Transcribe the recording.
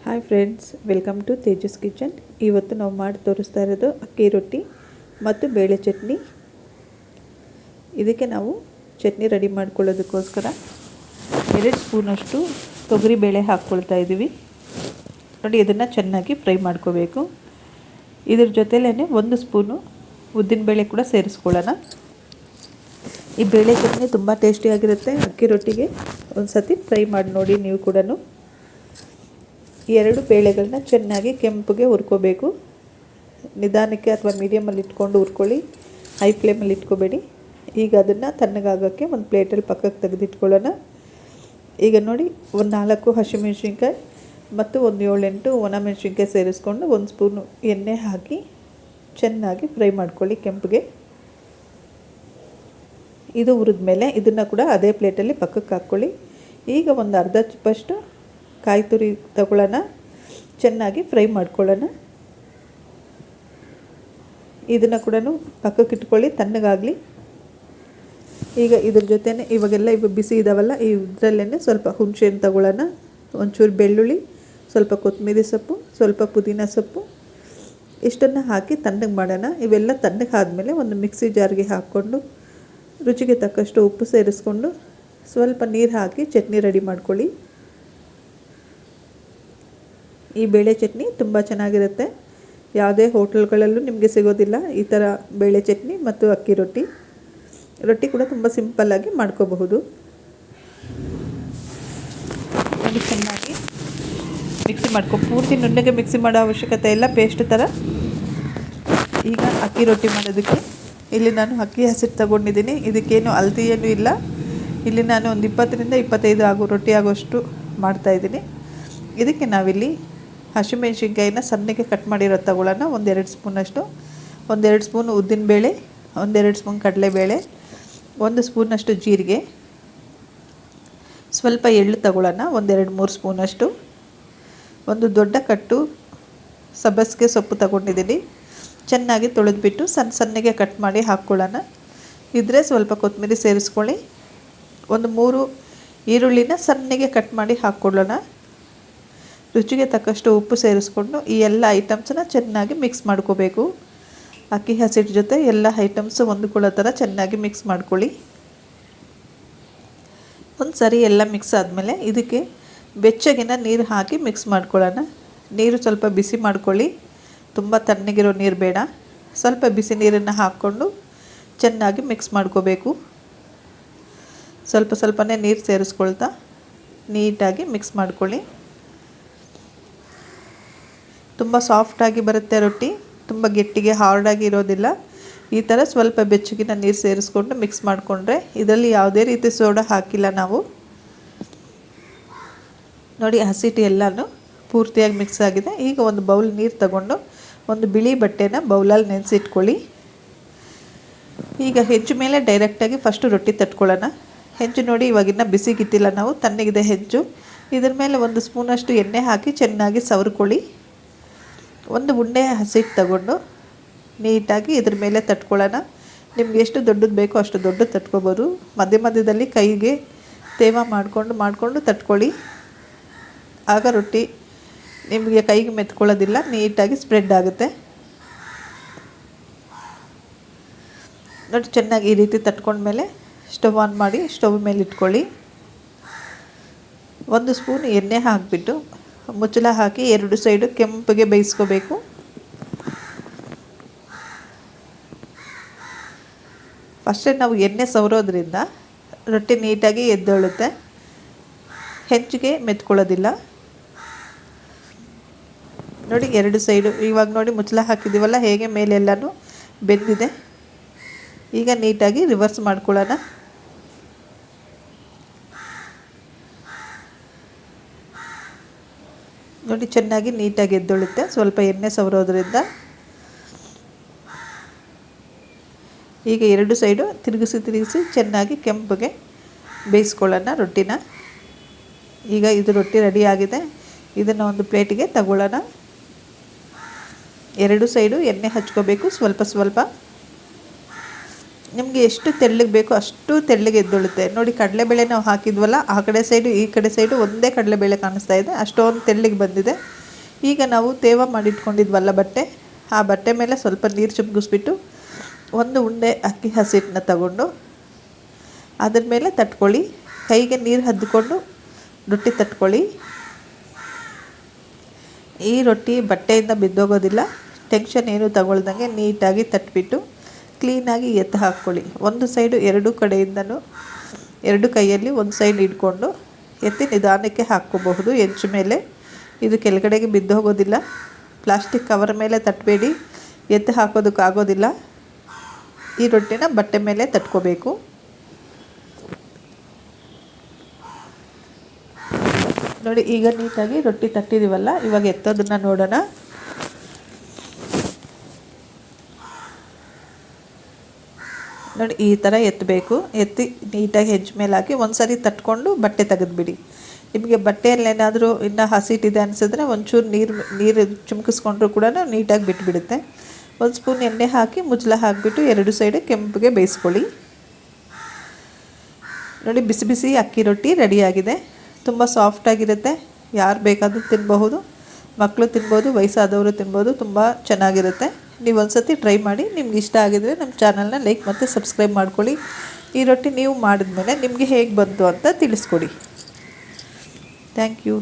Hi friends, welcome to Tejas kitchen. ಇವತ್ತು ನಾವು ಮಾಡಿ ತೋರಿಸ್ತಾ ಇರೋದು ಅಕ್ಕಿ ರೊಟ್ಟಿ ಮತ್ತು ಬೇಳೆ ಚಟ್ನಿ. ಇದಕ್ಕೆ ನಾವು ಚಟ್ನಿ ರೆಡಿ ಮಾಡ್ಕೊಳ್ಳೋದಕ್ಕೋಸ್ಕರ 2 ಸ್ಪೂನಷ್ಟು ತೊಗರಿ ಬೇಳೆ ಹಾಕ್ಕೊಳ್ತಾ ಇದ್ದೀವಿ. ನೋಡಿ, ಇದನ್ನು ಚೆನ್ನಾಗಿ ಫ್ರೈ ಮಾಡ್ಕೋಬೇಕು. ಇದ್ರ ಜೊತೆಲೇ 1 ಸ್ಪೂನು ಉದ್ದಿನಬೇಳೆ ಕೂಡ ಸೇರಿಸ್ಕೊಳ್ಳೋಣ. ಈ ಬೇಳೆ ಚಟ್ನಿ ತುಂಬ ಟೇಸ್ಟಿಯಾಗಿರುತ್ತೆ. ಅಕ್ಕಿ ರೊಟ್ಟಿಗೆ ಒಂದು ಸತಿ ಫ್ರೈ ಮಾಡಿ ನೋಡಿ ನೀವು ಕೂಡ. 2 ಬೇಳೆಗಳನ್ನ ಚೆನ್ನಾಗಿ ಕೆಂಪಗೆ ಹುರ್ಕೋಬೇಕು. ನಿಧಾನಕ್ಕೆ ಅಥವಾ ಮೀಡಿಯಮಲ್ಲಿ ಇಟ್ಕೊಂಡು ಹುರ್ಕೊಳ್ಳಿ, ಹೈ ಫ್ಲೇಮಲ್ಲಿ ಇಟ್ಕೋಬೇಡಿ. ಈಗ ಅದನ್ನು ತಣ್ಣಗಾಗೋಕ್ಕೆ ಒಂದು ಪ್ಲೇಟಲ್ಲಿ ಪಕ್ಕಕ್ಕೆ ತೆಗೆದಿಟ್ಕೊಳ್ಳೋಣ. ಈಗ ನೋಡಿ, ಒಂದು 4 ಹಸಿಮೆಣಸಿನ್ಕಾಯಿ ಮತ್ತು ಒಂದು 7-8 ಒಣಮೆಣಸಿನ್ಕಾಯಿ ಸೇರಿಸ್ಕೊಂಡು 1 ಸ್ಪೂನು ಎಣ್ಣೆ ಹಾಕಿ ಚೆನ್ನಾಗಿ ಫ್ರೈ ಮಾಡ್ಕೊಳ್ಳಿ ಕೆಂಪಗೆ. ಇದು ಹುರಿದ ಮೇಲೆ ಇದನ್ನು ಕೂಡ ಅದೇ ಪ್ಲೇಟಲ್ಲಿ ಪಕ್ಕಕ್ಕೆ ಹಾಕ್ಕೊಳ್ಳಿ. ಈಗ ಒಂದು ಅರ್ಧ ಚಪ್ಪಷ್ಟು ಕಾಯಿ ತುರಿ ತಗೊಳ್ಳೋಣ, ಚೆನ್ನಾಗಿ ಫ್ರೈ ಮಾಡ್ಕೊಳ್ಳೋಣ. ಇದನ್ನು ಕೂಡ ಪಕ್ಕಕ್ಕೆ ಇಟ್ಕೊಳ್ಳಿ, ತಣ್ಣಗಾಗಲಿ. ಈಗ ಇದ್ರ ಜೊತೆನೇ ಇವಾಗೆಲ್ಲ ಬಿಸಿ ಇದಾವಲ್ಲ, ಇದರಲ್ಲೇ ಸ್ವಲ್ಪ ಹುಣಸೆಹಣ್ಣು ತಗೊಳ್ಳೋಣ, ಒಂಚೂರು ಬೆಳ್ಳುಳ್ಳಿ, ಸ್ವಲ್ಪ ಕೊತ್ತಂಬರಿ ಸೊಪ್ಪು, ಸ್ವಲ್ಪ ಪುದೀನ ಸೊಪ್ಪು, ಇಷ್ಟನ್ನು ಹಾಕಿ ತಣ್ಣಗೆ ಮಾಡೋಣ. ಇವೆಲ್ಲ ತಣ್ಣಗೆ ಆದಮೇಲೆ ಒಂದು ಮಿಕ್ಸಿ ಜಾರ್ಗೆ ಹಾಕ್ಕೊಂಡು ರುಚಿಗೆ ತಕ್ಕಷ್ಟು ಉಪ್ಪು ಸೇರಿಸ್ಕೊಂಡು ಸ್ವಲ್ಪ ನೀರು ಹಾಕಿ ಚಟ್ನಿ ರೆಡಿ ಮಾಡ್ಕೊಳ್ಳಿ. ಈ ಬೇಳೆ ಚಟ್ನಿ ತುಂಬ ಚೆನ್ನಾಗಿರುತ್ತೆ. ಯಾವುದೇ ಹೋಟೆಲ್ಗಳಲ್ಲೂ ನಿಮಗೆ ಸಿಗೋದಿಲ್ಲ ಈ ಥರ ಬೇಳೆ ಚಟ್ನಿ ಮತ್ತು ಅಕ್ಕಿ ರೊಟ್ಟಿ ಕೂಡ ತುಂಬ ಸಿಂಪಲ್ಲಾಗಿ ಮಾಡ್ಕೋಬಹುದು. ನೋಡಿ, ಚೆನ್ನಾಗಿ ಮಿಕ್ಸಿ ಪೂರ್ತಿ ನುಣ್ಣಗೆ ಮಿಕ್ಸಿ ಮಾಡೋ ಅವಶ್ಯಕತೆ ಇಲ್ಲ, ಪೇಸ್ಟ್ ಥರ. ಈಗ ಅಕ್ಕಿ ರೊಟ್ಟಿ ಮಾಡೋದಕ್ಕೆ ಇಲ್ಲಿ ನಾನು ಅಕ್ಕಿ ಹಸಿಟ್ಟು ತಗೊಂಡಿದ್ದೀನಿ. ಇದಕ್ಕೇನು ಅಳತೆ ಏನೂ ಇಲ್ಲ. ಇಲ್ಲಿ ನಾನು ಒಂದು 20ರಿಂದ 25 ರೊಟ್ಟಿ ಆಗೋಷ್ಟು ಮಾಡ್ತಾಯಿದ್ದೀನಿ. ಇದಕ್ಕೆ ನಾವಿಲ್ಲಿ ಹಸಿಮೆಣ್ಸಿನ್ಕಾಯಿನ ಸಣ್ಣಗೆ ಕಟ್ ಮಾಡಿರೋದು ತಗೊಳ್ಳೋಣ. 1-2 ಸ್ಪೂನಷ್ಟು, 1-2 ಸ್ಪೂನ್ ಉದ್ದಿನಬೇಳೆ, 1-2 ಸ್ಪೂನ್ ಕಡಲೆಬೇಳೆ, 1 ಸ್ಪೂನಷ್ಟು ಜೀರಿಗೆ, ಸ್ವಲ್ಪ ಎಳ್ಳು ತಗೊಳ್ಳೋಣ, 1-2-3 ಸ್ಪೂನಷ್ಟು. ಒಂದು ದೊಡ್ಡ ಕಟ್ಟು ಸಬ್ಬಸಿಗೆ ಸೊಪ್ಪು ತಗೊಂಡಿದ್ದೀನಿ, ಚೆನ್ನಾಗಿ ತೊಳೆದ್ಬಿಟ್ಟು ಸಣ್ಣಗೆ ಕಟ್ ಮಾಡಿ ಹಾಕ್ಕೊಳ್ಳೋಣ. ಇದ್ರೆ ಸ್ವಲ್ಪ ಕೊತ್ತಂಬರಿ ಸೇರಿಸ್ಕೊಳ್ಳಿ. ಒಂದು 3 ಈರುಳ್ಳಿನ ಸಣ್ಣಗೆ ಕಟ್ ಮಾಡಿ ಹಾಕ್ಕೊಳ್ಳೋಣ. ರುಚಿಗೆ ತಕ್ಕಷ್ಟು ಉಪ್ಪು ಸೇರಿಸ್ಕೊಂಡು ಈ ಎಲ್ಲ ಐಟಮ್ಸನ್ನ ಚೆನ್ನಾಗಿ ಮಿಕ್ಸ್ ಮಾಡ್ಕೋಬೇಕು. ಅಕ್ಕಿ ಹಸಿಟ್ಟು ಜೊತೆ ಎಲ್ಲ ಐಟಮ್ಸ್ ಹೊಂದ್ಕೊಳ್ಳೋ ಥರ ಚೆನ್ನಾಗಿ ಮಿಕ್ಸ್ ಮಾಡ್ಕೊಳ್ಳಿ. ಒಂದು ಸರಿ ಎಲ್ಲ ಮಿಕ್ಸ್ ಆದಮೇಲೆ ಇದಕ್ಕೆ ಬೆಚ್ಚಗಿನ ನೀರು ಹಾಕಿ ಮಿಕ್ಸ್ ಮಾಡ್ಕೊಳ್ಳೋಣ. ನೀರು ಸ್ವಲ್ಪ ಬಿಸಿ ಮಾಡ್ಕೊಳ್ಳಿ, ತುಂಬ ತಣ್ಣಗಿರೋ ನೀರು ಬೇಡ. ಸ್ವಲ್ಪ ಬಿಸಿ ನೀರನ್ನು ಹಾಕ್ಕೊಂಡು ಚೆನ್ನಾಗಿ ಮಿಕ್ಸ್ ಮಾಡ್ಕೋಬೇಕು. ಸ್ವಲ್ಪನೇ ನೀರು ಸೇರಿಸ್ಕೊಳ್ತಾ ನೀಟಾಗಿ ಮಿಕ್ಸ್ ಮಾಡ್ಕೊಳ್ಳಿ. ತುಂಬ ಸಾಫ್ಟಾಗಿ ಬರುತ್ತೆ ರೊಟ್ಟಿ, ತುಂಬ ಗಟ್ಟಿಗೆ ಹಾರ್ಡಾಗಿ ಇರೋದಿಲ್ಲ. ಈ ಥರ ಸ್ವಲ್ಪ ಬೆಚ್ಚಗಿನ ನೀರು ಸೇರಿಸ್ಕೊಂಡು ಮಿಕ್ಸ್ ಮಾಡಿಕೊಂಡ್ರೆ, ಇದರಲ್ಲಿ ಯಾವುದೇ ರೀತಿ ಸೋಡಾ ಹಾಕಿಲ್ಲ ನಾವು. ನೋಡಿ, ಹಸಿಟ್ಟು ಎಲ್ಲನೂ ಪೂರ್ತಿಯಾಗಿ ಮಿಕ್ಸ್ ಆಗಿದೆ. ಈಗ ಒಂದು ಬೌಲ್ ನೀರು ತಗೊಂಡು ಒಂದು ಬಿಳಿ ಬಟ್ಟೆನ ಬೌಲಲ್ಲಿ ನೆನೆಸಿಟ್ಕೊಳ್ಳಿ. ಈಗ ಹೆಂಚು ಮೇಲೆ ಡೈರೆಕ್ಟಾಗಿ ಫಸ್ಟು ರೊಟ್ಟಿ ತಟ್ಕೊಳ್ಳೋಣ. ಹೆಂಚು ನೋಡಿ, ಇವಾಗಿನ್ನ ಬಿಸಿಗಿಟ್ಟಿಲ್ಲ ನಾವು, ತಣ್ಣಗಿದೆ ಹೆಂಚು. ಇದ್ರ ಮೇಲೆ 1 ಸ್ಪೂನಷ್ಟು ಎಣ್ಣೆ ಹಾಕಿ ಚೆನ್ನಾಗಿ ಸವರ್ಕೊಳ್ಳಿ. ಒಂದು ಉಂಡೆ ಹಸಿಟ್ಟು ತಗೊಂಡು ನೀಟಾಗಿ ಇದ್ರ ಮೇಲೆ ತಟ್ಕೊಳ್ಳೋಣ. ನಿಮ್ಗೆ ಎಷ್ಟು ದೊಡ್ಡದು ಬೇಕೋ ಅಷ್ಟು ದೊಡ್ಡದು ತಟ್ಕೊಬೋದು. ಮಧ್ಯದಲ್ಲಿ ಕೈಗೆ ತೇವ ಮಾಡಿಕೊಂಡು ತಟ್ಕೊಳ್ಳಿ. ಆಗ ರೊಟ್ಟಿ ನಿಮಗೆ ಕೈಗೆ ಮೆತ್ಕೊಳ್ಳೋದಿಲ್ಲ, ನೀಟಾಗಿ ಸ್ಪ್ರೆಡ್ ಆಗುತ್ತೆ. ನೋಡಿ, ಚೆನ್ನಾಗಿ ಈ ರೀತಿ ತಟ್ಕೊಂಡ್ಮೇಲೆ ಸ್ಟವ್ ಆನ್ ಮಾಡಿ ಸ್ಟವ್ ಮೇಲೆ ಇಟ್ಕೊಳ್ಳಿ. 1 ಸ್ಪೂನ್ ಎಣ್ಣೆ ಹಾಕಿಬಿಟ್ಟು ಮುಚ್ಚಳ ಹಾಕಿ 2 ಸೈಡು ಕೆಂಪಗೆ ಬೇಯಿಸ್ಕೋಬೇಕು. ಫಸ್ಟೇ ನಾವು ಎಣ್ಣೆ ಸವರೋದ್ರಿಂದ ರೊಟ್ಟಿ ನೀಟಾಗಿ ಎದ್ದೊಳುತ್ತೆ, ಹೆಂಚಿಗೆ ಮೆತ್ಕೊಳ್ಳೋದಿಲ್ಲ. ನೋಡಿ, 2 ಸೈಡು ಇವಾಗ ನೋಡಿ ಮುಚ್ಚಳ ಹಾಕಿದ್ದೀವಲ್ಲ, ಹೇಗೆ ಮೇಲೆಲ್ಲನೂ ಬೆಂದಿದೆ. ಈಗ ನೀಟಾಗಿ ರಿವರ್ಸ್ ಮಾಡ್ಕೊಳ್ಳೋಣ. ನೋಡಿ, ಚೆನ್ನಾಗಿ ನೀಟಾಗಿ ಎದ್ದೊಳುತ್ತೆ ಸ್ವಲ್ಪ ಎಣ್ಣೆ ಸವರೋದ್ರಿಂದ. ಈಗ 2 ಸೈಡು ತಿರುಗಿಸಿ ಚೆನ್ನಾಗಿ ಕೆಂಪಗೆ ಬೇಯಿಸ್ಕೊಳ್ಳೋಣ ರೊಟ್ಟಿನ. ಈಗ ಇದು ರೊಟ್ಟಿ ರೆಡಿ ಆಗಿದೆ. ಇದನ್ನು ಒಂದು ಪ್ಲೇಟಿಗೆ ತಗೊಳ್ಳೋಣ. 2 ಸೈಡು ಎಣ್ಣೆ ಹಚ್ಕೋಬೇಕು ಸ್ವಲ್ಪ. ನಿಮಗೆ ಎಷ್ಟು ತೆಳ್ಳಗೆ ಬೇಕೋ ಅಷ್ಟು ತೆಳ್ಳಗೆ ಎದ್ದೊಳುತ್ತೆ. ನೋಡಿ ಕಡಲೆಬೇಳೆ ನಾವು ಹಾಕಿದ್ವಲ್ಲ, ಆ ಕಡೆ ಸೈಡು ಈ ಕಡೆ ಸೈಡು ಒಂದೇ ಕಡಲೆಬೇಳೆ ಕಾಣಿಸ್ತಾ ಇದೆ, ಅಷ್ಟೊಂದು ತೆಳ್ಳಗೆ ಬಂದಿದೆ. ಈಗ ನಾವು ತೇವ ಮಾಡಿಟ್ಕೊಂಡಿದ್ವಲ್ಲ ಬಟ್ಟೆ, ಆ ಬಟ್ಟೆ ಮೇಲೆ ಸ್ವಲ್ಪ ನೀರು ಚಿಮ್ಗಿಸ್ಬಿಟ್ಟು ಒಂದು ಉಂಡೆ ಅಕ್ಕಿ ಹಸಿಟ್ಟನ್ನ ತಗೊಂಡು ಅದ್ರ ಮೇಲೆ ತಟ್ಕೊಳ್ಳಿ. ಕೈಗೆ ನೀರು ಹದ್ದುಕೊಂಡು ರೊಟ್ಟಿ ತಟ್ಕೊಳ್ಳಿ. ಈ ರೊಟ್ಟಿ ಬಟ್ಟೆಯಿಂದ ಬಿದ್ದೋಗೋದಿಲ್ಲ. ಟೆನ್ಷನ್ ಏನೂ ತಗೊಳ್ದಂಗೆ ನೀಟಾಗಿ ತಟ್ಬಿಟ್ಟು ಕ್ಲೀನಾಗಿ ಎತ್ತು ಹಾಕ್ಕೊಳ್ಳಿ. ಒಂದು ಸೈಡು ಎರಡು ಕಡೆಯಿಂದನೂ ಎರಡು ಕೈಯಲ್ಲಿ ಒಂದು ಸೈಡ್ ಇಟ್ಕೊಂಡು ಎತ್ತಿ ನಿಧಾನಕ್ಕೆ ಹಾಕ್ಕೋಬಹುದು ಹೆಂಚು ಮೇಲೆ. ಇದು ಕೆಳಗಡೆಗೆ ಬಿದ್ದು ಹೋಗೋದಿಲ್ಲ. ಪ್ಲಾಸ್ಟಿಕ್ ಕವರ್ ಮೇಲೆ ತಟ್ಟಬೇಡಿ, ಎತ್ತು ಹಾಕೋದಕ್ಕಾಗೋದಿಲ್ಲ. ಈ ರೊಟ್ಟಿನ ಬಟ್ಟೆ ಮೇಲೆ ತಟ್ಕೋಬೇಕು. ನೋಡಿ ಈಗ ನೀಟಾಗಿ ರೊಟ್ಟಿ ತಟ್ಟಿದ್ದೀವಲ್ಲ, ಇವಾಗ ಎತ್ತೋದನ್ನು ನೋಡೋಣ. ನೋಡಿ ಈ ಥರ ಎತ್ತಬೇಕು. ಎತ್ತಿ ನೀಟಾಗಿ ಹೆಂಚು ಮೇಲೆ ಹಾಕಿ ಒಂದು ಸಾರಿ ತಟ್ಕೊಂಡು ಬಟ್ಟೆ ತೆಗೆದುಬಿಡಿ. ನಿಮಗೆ ಬಟ್ಟೆಯಲ್ಲಿ ಏನಾದರೂ ಇನ್ನೂ ಹಸಿಟ್ಟಿದೆ ಅನಿಸಿದ್ರೆ ಒಂಚೂರು ನೀರು ಚಿಮ್ಕಿಸ್ಕೊಂಡ್ರೂ ಕೂಡ ನೀಟಾಗಿ ಬಿಟ್ಬಿಡುತ್ತೆ. ಒಂದು ಸ್ಪೂನ್ ಎಣ್ಣೆ ಹಾಕಿ ಮುಚ್ಚಳ ಹಾಕಿಬಿಟ್ಟು ಎರಡು ಸೈಡು ಕೆಂಪಿಗೆ ಬೇಯಿಸ್ಕೊಳ್ಳಿ. ನೋಡಿ ಬಿಸಿ ಬಿಸಿ ಅಕ್ಕಿ ರೊಟ್ಟಿ ರೆಡಿಯಾಗಿದೆ. ತುಂಬ ಸಾಫ್ಟಾಗಿರುತ್ತೆ. ಯಾರು ಬೇಕಾದರೂ ತಿನ್ನಬಹುದು, ಮಕ್ಕಳು ತಿನ್ಬೋದು, ವಯಸ್ಸಾದವರು ತಿನ್ಬೋದು. ತುಂಬ ಚೆನ್ನಾಗಿರುತ್ತೆ. ನೀವು ಒಂದು ಸತಿ ಟ್ರೈ ಮಾಡಿ. ನಿಮ್ಗೆ ಇಷ್ಟ ಆಗಿದರೆ ನಮ್ಮ ಚಾನಲ್ನ ಲೈಕ್ ಮತ್ತು ಸಬ್ಸ್ಕ್ರೈಬ್ ಮಾಡ್ಕೊಳ್ಳಿ. ಈ ರೊಟ್ಟಿ ನೀವು ಮಾಡಿದ್ಮೇಲೆ ನಿಮಗೆ ಹೇಗೆ ಬಂತು ಅಂತ ತಿಳಿಸ್ಕೊಡಿ. Thank you.